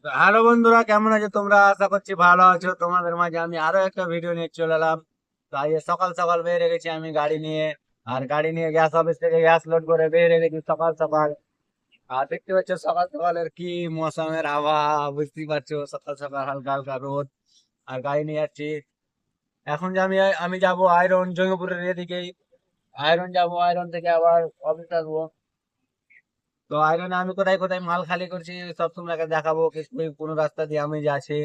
Hello বন্ধুরা, কেমন আছো তোমরা? আশা করছি ভালো আছো। তোমাদের মাঝে আমি আরো একটা ভিডিও নিয়ে চলে এলাম। তো আজ সকাল সকাল বেরিয়ে গেছি আমি গাড়ি নিয়ে। আর গাড়ি নিয়ে গ্যাস অফিস থেকে গ্যাস লোড করে বেরিয়ে গেছি সকাল সকাল। আর দেখতে পাচ্ছ সকাল সকালের কি মৌসুমের আবহাওয়া, বুঝতেই পারছো। সকাল সকাল হালকা হালকা রোদ। আর গাড়ি নিয়ে যাচ্ছি। এখন যে আমি আমি যাবো আয়রন জঙ্গিপুরের এদিকেই। আয়রন যাবো, আয়রন থেকে আবার অফিস আসবো। তো আয়রনে আমি কোথায় কোথায় মাল খালি করছি সব তোমাকে দেখাবো। কোন রাস্তা দিয়ে আমি যাচ্ছি।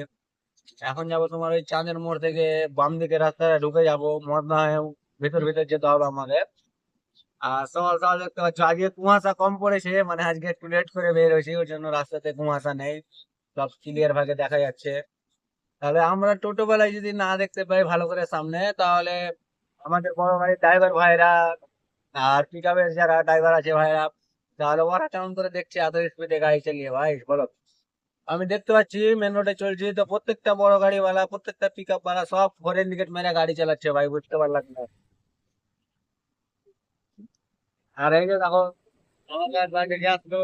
এখন যাবো তোমার ওই চাঁদের মোড় থেকে বাম দিকে রাস্তায় ঢুকে যাবো মদনা হয়ে। ভেতর ভেতর যেতে হবে আমাদের। আর সকাল সকাল দেখতে পাচ্ছ আজকে কুয়াশা কম পড়েছে, মানে আজকে একটু লেট করে বের হয়েছি, ওই জন্য রাস্তাতে কুয়াশা নেই। সব ক্লিয়ার ভাবে দেখা যাচ্ছে। তাহলে আমরা টোটো বেলায় যদি না দেখতে পাই ভালো করে সামনে, তাহলে আমাদের বড় গাড়ির ড্রাইভার ভাইরা আর পিক আপের যারা ড্রাইভার আছে ভাইরা, তাহলে ওরা কেমন করে দেখছে এত স্পিডে গাড়ি চালিয়ে ভাই বলো। আমি দেখতে পাচ্ছি মেন রোডে চলছি তো প্রত্যেকটা বড় গাড়িওয়ালা, প্রত্যেকটা পিক আপ ওয়ালা সব ফোর ইন্ডিকেট মেরে গাড়ি চালাচ্ছে ভাই, বুঝতে পারলাম না। আর এই যে দেখো, আমাদের বাড়িতে গ্যাস তো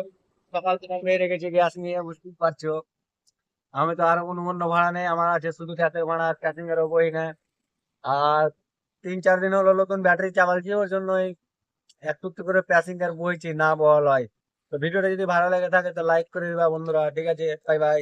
সকাল থেকে মেরে রেখেছি গ্যাস নিয়ে, বুঝতেই পারছো। আমি তো আরো কোনো অন্য ভাড়া নেই, আমার আছে শুধু গ্যাসের ভাড়া, ক্যাসিং এর বই না। আর 3-4 দিন হলো নতুন ব্যাটারি চাপালছি, ওর জন্যই একটু একটু করে প্যাসেঞ্জার বইছি, না বল হয়। তো ভিডিওটা যদি ভালো লেগে থাকে তো লাইক করে দিবা বন্ধুরা, ঠিক আছে, বাই বাই।